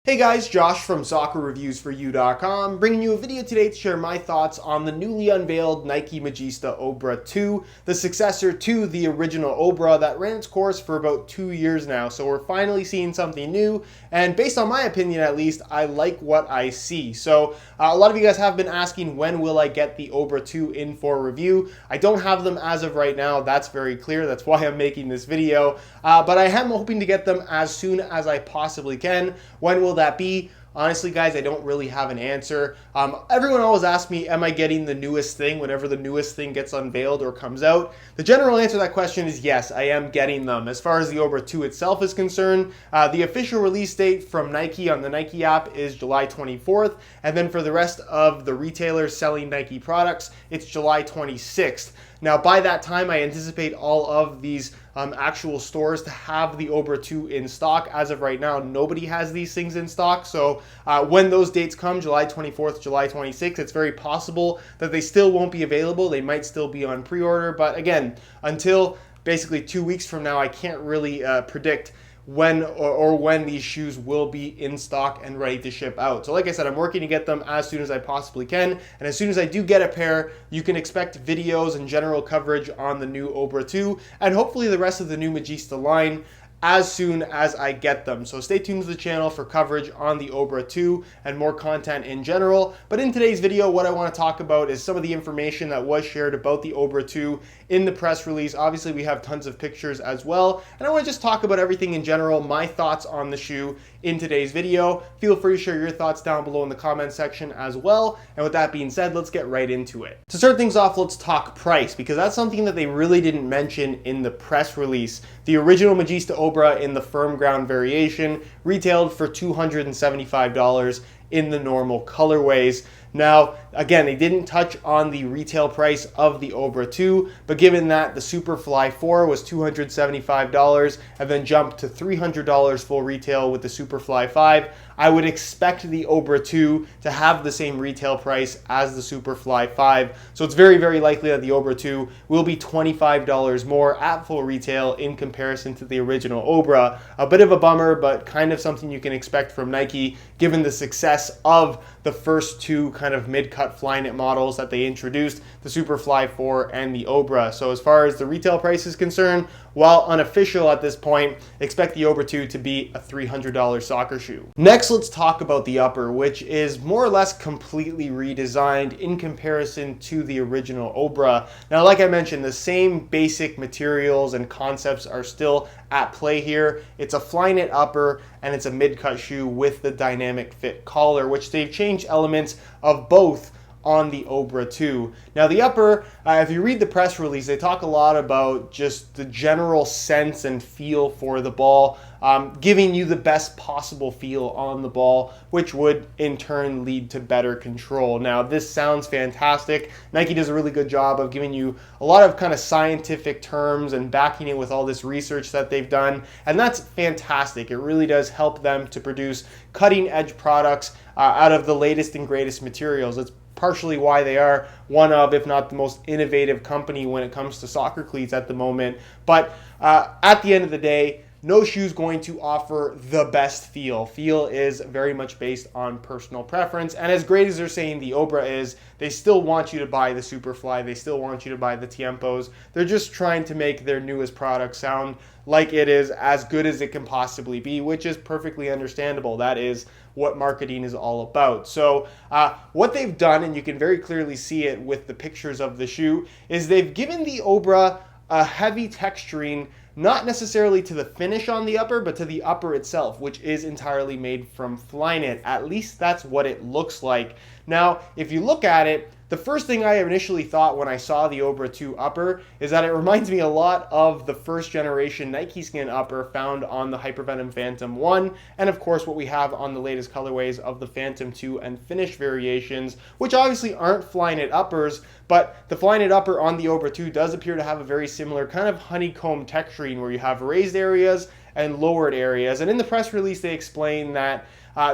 Hey guys, Josh from soccerreviewsforyou.com, bringing you a video today to share my thoughts on the newly unveiled Nike Magista Obra 2, the successor to the original Obra that ran its course for about 2 years now. So we're finally seeing something new, and based on my opinion at least, I like what I see. So a lot of you guys have been asking when will I get the Obra 2 in for review. I don't have them as of right now, that's very clear, that's why I'm making this video, but I am hoping to get them as soon as I possibly can. When will that be? Honestly, guys, I don't really have an answer. Everyone always asks me, am I getting the newest thing whenever the newest thing gets unveiled or comes out? The general answer to that question is yes, I am getting them. As far as the Obra 2 itself is concerned, the official release date from Nike on the Nike app is July 24th, and then for the rest of the retailers selling Nike products, it's July 26th. Now, by that time, I anticipate all of these actual stores to have the Obra 2 in stock. As of right now, nobody has these things in stock. So when those dates come, July 24th, July 26th, it's very possible that they still won't be available. They might still be on pre-order. But again, until basically 2 weeks from now, I can't really predict when or when these shoes will be in stock and ready to ship out. So like I said, I'm working to get them as soon as I possibly can. And as soon as I do get a pair, you can expect videos and general coverage on the new Obra 2 and hopefully the rest of the new Magista line as soon as I get them. So stay tuned to the channel for coverage on the Obra 2 and more content in general. But in today's video, what I want to talk about is some of the information that was shared about the Obra 2 in the press release. Obviously, we have tons of pictures as well. And I want to just talk about everything in general, my thoughts on the shoe in today's video. Feel free to share your thoughts down below in the comment section as well. And with that being said, let's get right into it. To start things off, let's talk price, because that's something that they really didn't mention in the press release. The original Magista Obra in the firm ground variation retailed for $275 in the normal colorways. Now, again, they didn't touch on the retail price of the Obra 2, but given that the Superfly 4 was $275 and then jumped to $300 full retail with the Superfly 5, I would expect the Obra 2 to have the same retail price as the Superfly 5. So it's very, very likely that the Obra 2 will be $25 more at full retail in comparison to the original Obra. A bit of a bummer, but kind of something you can expect from Nike given the success of the first two kind of mid-cut Flyknit models that they introduced, the Superfly 4 and the Obra. So as far as the retail price is concerned, while unofficial at this point, expect the Obra 2 to be a $300 soccer shoe. Next, let's talk about the upper, which is more or less completely redesigned in comparison to the original Obra. Now, like I mentioned, the same basic materials and concepts are still at play here. It's a Flyknit upper and it's a mid-cut shoe with the dynamic fit collar, which they've changed elements of both on the Obra 2. Now the upper, if you read the press release, they talk a lot about just the general sense and feel for the ball, giving you the best possible feel on the ball, which would in turn lead to better control. Now this sounds fantastic. Nike does a really good job of giving you a lot of kind of scientific terms and backing it with all this research that they've done, and that's fantastic. It really does help them to produce cutting edge products out of the latest and greatest materials. It's partially why they are one of, if not the most innovative company when it comes to soccer cleats at the moment. But at the end of the day, no shoe is going to offer the best feel. Feel is very much based on personal preference. And as great as they're saying the Obra is, they still want you to buy the Superfly. They still want you to buy the Tiempos. They're just trying to make their newest product sound like it is as good as it can possibly be, which is perfectly understandable. That is what marketing is all about. So what they've done, and you can very clearly see it with the pictures of the shoe, is they've given the Obra a heavy texturing, not necessarily to the finish on the upper, but to the upper itself, which is entirely made from Flyknit. At least that's what it looks like. Now, if you look at it, the first thing I initially thought when I saw the Obra 2 upper is that it reminds me a lot of the first generation Nike Skin upper found on the Hypervenom Phantom 1, and of course what we have on the latest colorways of the Phantom 2 and Finish variations, which obviously aren't Flyknit uppers, but the Flyknit upper on the Obra 2 does appear to have a very similar kind of honeycomb texturing where you have raised areas and lowered areas. And in the press release, they explain that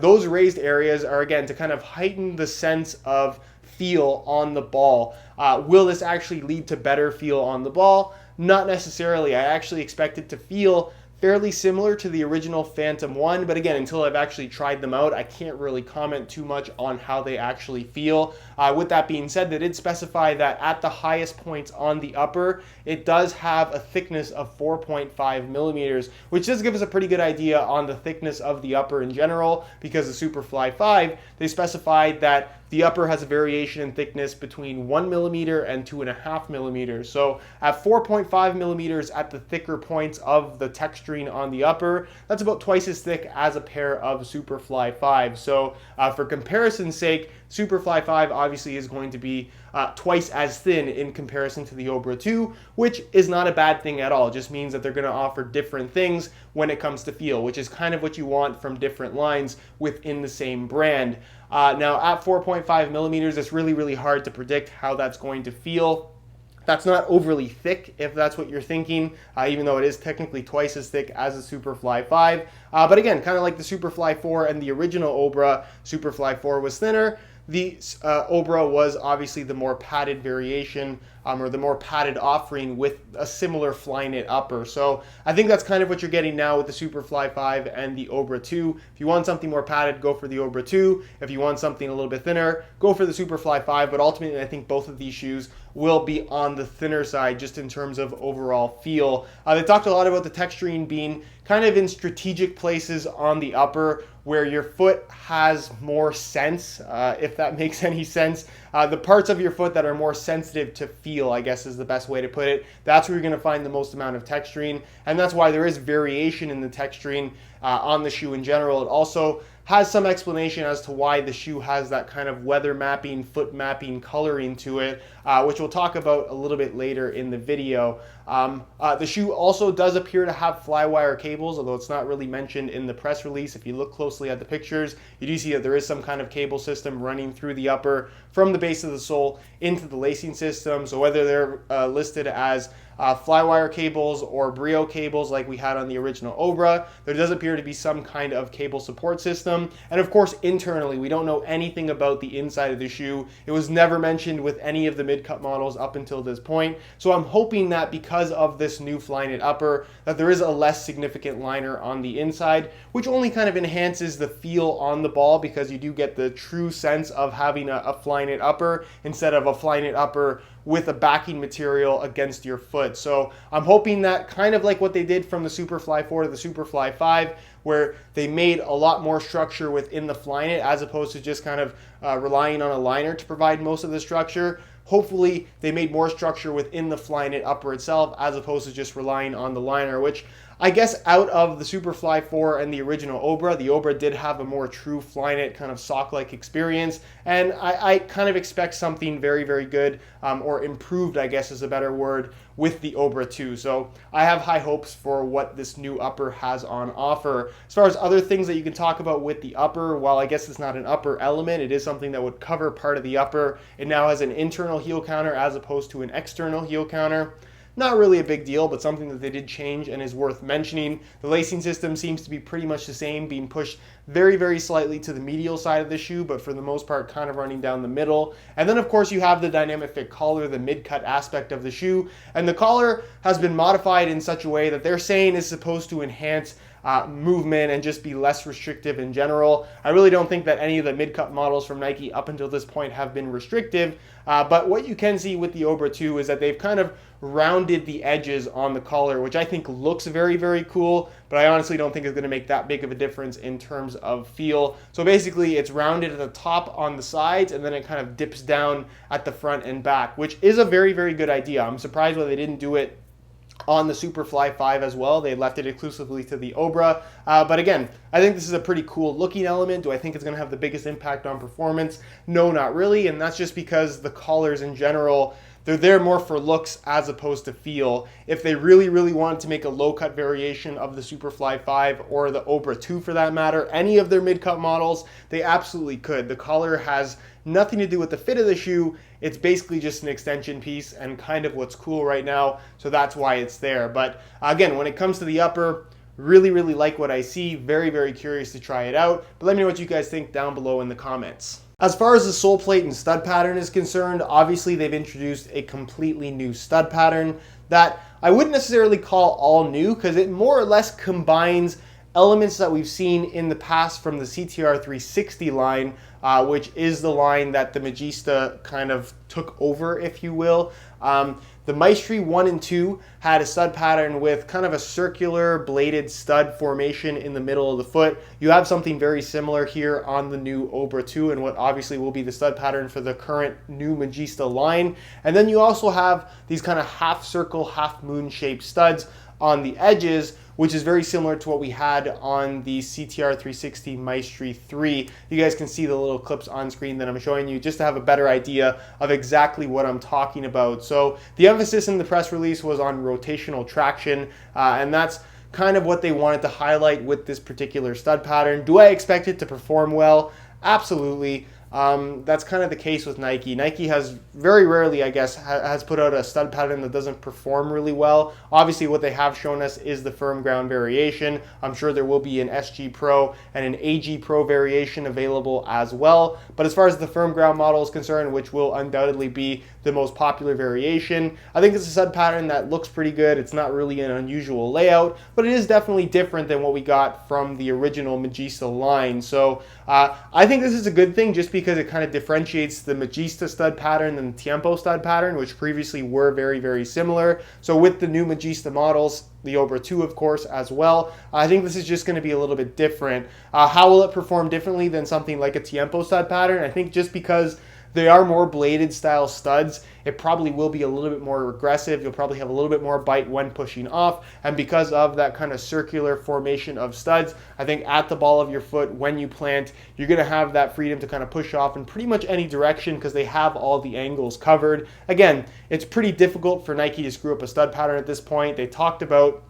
those raised areas are, again, to kind of heighten the sense of feel on the ball. Will this actually lead to better feel on the ball? Not necessarily. I actually expect it to feel fairly similar to the original Phantom 1, but again, until I've actually tried them out, I can't really comment too much on how they actually feel. With that being said, they did specify that at the highest points on the upper, it does have a thickness of 4.5 millimeters, which does give us a pretty good idea on the thickness of the upper in general, because the Superfly 5, they specified that the upper has a variation in thickness between 1 millimeter and 2.5 millimeters. So at 4.5 millimeters at the thicker points of the texturing on the upper, that's about twice as thick as a pair of Superfly 5. So for comparison's sake, Superfly 5 obviously is going to be twice as thin in comparison to the Obra 2, which is not a bad thing at all. It just means that they're going to offer different things when it comes to feel, which is kind of what you want from different lines within the same brand. Now at 4.5 millimeters, it's really hard to predict how that's going to feel. That's not overly thick, if that's what you're thinking, even though it is technically twice as thick as the Superfly 5. But again, kind of like the Superfly 4 and the original Obra, Superfly 4 was thinner. The Obra was obviously the more padded variation, or the more padded offering with a similar Flyknit upper. So I think that's kind of what you're getting now with the Superfly 5 and the Obra 2. If you want something more padded, go for the Obra 2. If you want something a little bit thinner, go for the Superfly 5. But ultimately, I think both of these shoes will be on the thinner side just in terms of overall feel. They talked a lot about the texturing being kind of in strategic places on the upper where your foot has more sense, if that makes any sense. The parts of your foot that are more sensitive to feel, I guess is the best way to put it, that's where you're gonna find the most amount of texturing, and that's why there is variation in the texturing on the shoe in general. It also has some explanation as to why the shoe has that kind of weather mapping, foot mapping coloring to it, which we'll talk about a little bit later in the video. The shoe also does appear to have flywire cables, although it's not really mentioned in the press release. If you look closely at the pictures, you do see that there is some kind of cable system running through the upper from the base of the sole into the lacing system. So whether they're listed as flywire cables or Brio cables like we had on the original Obra, there does appear to be some kind of cable support system. And of course, internally, we don't know anything about the inside of the shoe. It was never mentioned with any of the mid-cut models up until this point. So I'm hoping that because of this new Flyknit upper, that there is a less significant liner on the inside, which only kind of enhances the feel on the ball, because you do get the true sense of having a Flyknit upper instead of a Flyknit upper with a backing material against your foot. So I'm hoping that, kind of like what they did from the Superfly 4 to the Superfly 5, where they made a lot more structure within the Flyknit as opposed to just kind of relying on a liner to provide most of the structure. Hopefully they made more structure within the Flyknit upper itself as opposed to just relying on the liner, which I guess out of the Superfly 4 and the original Obra, the Obra did have a more true Flyknit kind of sock-like experience, and I kind of expect something very good, or improved, I guess is a better word, with the Obra 2. So I have high hopes for what this new upper has on offer. As far as other things that you can talk about with the upper, while I guess it's not an upper element, it is something that would cover part of the upper. It now has an internal heel counter as opposed to an external heel counter. Not really a big deal, but something that they did change and is worth mentioning. The lacing system seems to be pretty much the same, being pushed very slightly to the medial side of the shoe, but for the most part kind of running down the middle. And then of course you have the dynamic fit collar, the mid-cut aspect of the shoe, and the collar has been modified in such a way that they're saying is supposed to enhance movement and just be less restrictive in general. I really don't think that any of the mid-cut models from Nike up until this point have been restrictive, but what you can see with the Obra 2 is that they've kind of rounded the edges on the collar, which I think looks very cool, but I honestly don't think it's going to make that big of a difference in terms of feel. So basically it's rounded at the top on the sides, and then it kind of dips down at the front and back, which is a very good idea. I'm surprised why they didn't do it on the Superfly 5 as well. They left it exclusively to the Obra. But again, I think this is a pretty cool looking element. Do I think it's going to have the biggest impact on performance? No, not really. And that's just because the collars in general, they're there more for looks as opposed to feel. If they really wanted to make a low-cut variation of the Superfly 5 or the Obra 2 for that matter, any of their mid-cut models, they absolutely could. The collar has nothing to do with the fit of the shoe. It's basically just an extension piece and kind of what's cool right now, so that's why it's there. But again, when it comes to the upper, really like what I see. Very curious to try it out. But let me know what you guys think down below in the comments. As far as the sole plate and stud pattern is concerned, obviously they've introduced a completely new stud pattern that I wouldn't necessarily call all new because it more or less combines elements that we've seen in the past from the CTR 360 line, which is the line that the Magista kind of took over, if you will. The Maestri 1 and 2 had a stud pattern with kind of a circular bladed stud formation in the middle of the foot. You have something very similar here on the new Obra 2 and what obviously will be the stud pattern for the current new Magista line. And then you also have these kind of half circle, half moon shaped studs on the edges, which is very similar to what we had on the CTR 360 Maestri 3. You guys can see the little clips on screen that I'm showing you just to have a better idea of exactly what I'm talking about. So the emphasis in the press release was on rotational traction, and that's kind of what they wanted to highlight with this particular stud pattern. Do I expect it to perform well? Absolutely. That's kind of the case with Nike. Nike has very rarely, I guess, has put out a stud pattern that doesn't perform really well. Obviously, what they have shown us is the firm ground variation. I'm sure there will be an SG Pro and an AG Pro variation available as well. But as far as the firm ground model is concerned, which will undoubtedly be the most popular variation, I think it's a stud pattern that looks pretty good. It's not really an unusual layout, but it is definitely different than what we got from the original Magista line. So I think this is a good thing just because it kind of differentiates the Magista stud pattern and the Tiempo stud pattern, which previously were very, very similar. So with the new Magista models, the Obra 2, of course, as well, I think this is just going to be a little bit different. How will it perform differently than something like a Tiempo stud pattern? I think just because they are more bladed style studs, it probably will be a little bit more aggressive. You'll probably have a little bit more bite when pushing off. And because of that kind of circular formation of studs, I think at the ball of your foot, when you plant, you're going to have that freedom to kind of push off in pretty much any direction because they have all the angles covered. Again, it's pretty difficult for Nike to screw up a stud pattern at this point. They talked about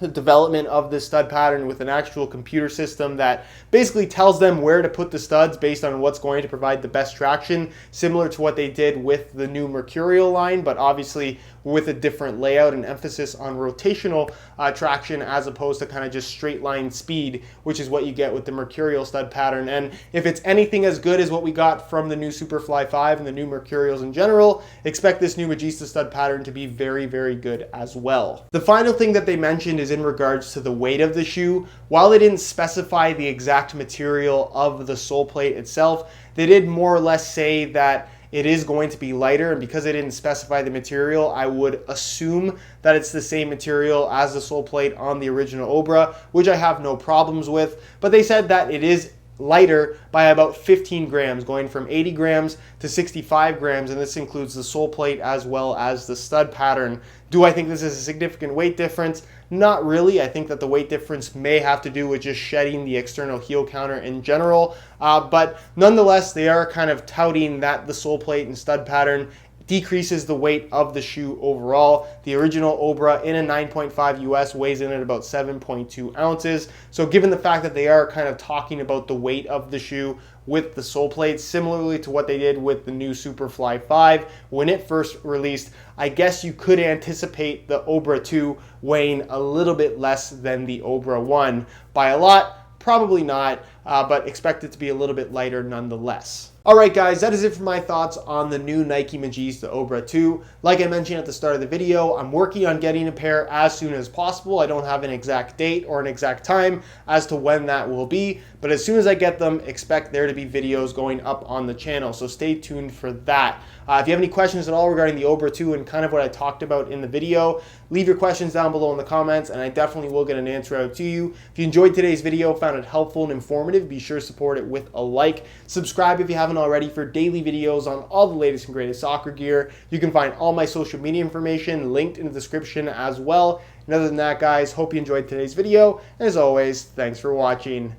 the development of this stud pattern with an actual computer system that basically tells them where to put the studs based on what's going to provide the best traction, similar to what they did with the new Mercurial line, but obviously with a different layout and emphasis on rotational traction as opposed to kind of just straight line speed, which is what you get with the Mercurial stud pattern. And if it's anything as good as what we got from the new Superfly 5 and the new Mercurials in general, expect this new Magista stud pattern to be very, very good as well. The final thing that they mentioned is in regards to the weight of the shoe. While they didn't specify the exact material of the sole plate itself, they did more or less say that it is going to be lighter, and because they didn't specify the material, I would assume that it's the same material as the sole plate on the original Obra, which I have no problems with, but they said that it is lighter by about 15 grams, going from 80 grams to 65 grams, and this includes the sole plate as well as the stud pattern. Do I think this is a significant weight difference? Not really. I think that the weight difference may have to do with just shedding the external heel counter in general, but nonetheless, they are kind of touting that the sole plate and stud pattern decreases the weight of the shoe overall. The original Obra in a 9.5 US weighs in at about 7.2 ounces. So given the fact that they are kind of talking about the weight of the shoe with the sole plate, similarly to what they did with the new Superfly 5 when it first released, I guess you could anticipate the Obra 2 weighing a little bit less than the Obra 1. By a lot, probably not, but expect it to be a little bit lighter nonetheless. Alright guys, that is it for my thoughts on the new Nike Magista Obra 2. Like I mentioned at the start of the video, I'm working on getting a pair as soon as possible. I don't have an exact date or an exact time as to when that will be, but as soon as I get them, expect there to be videos going up on the channel, so stay tuned for that. If you have any questions at all regarding the Obra 2 and kind of what I talked about in the video, leave your questions down below in the comments and I definitely will get an answer out to you. If you enjoyed today's video, found it helpful and informative, be sure to support it with a like. Subscribe if you haven't already for daily videos on all the latest and greatest soccer gear. You can find all my social media information linked in the description as well. And other than that, guys, hope you enjoyed today's video. And as always, thanks for watching.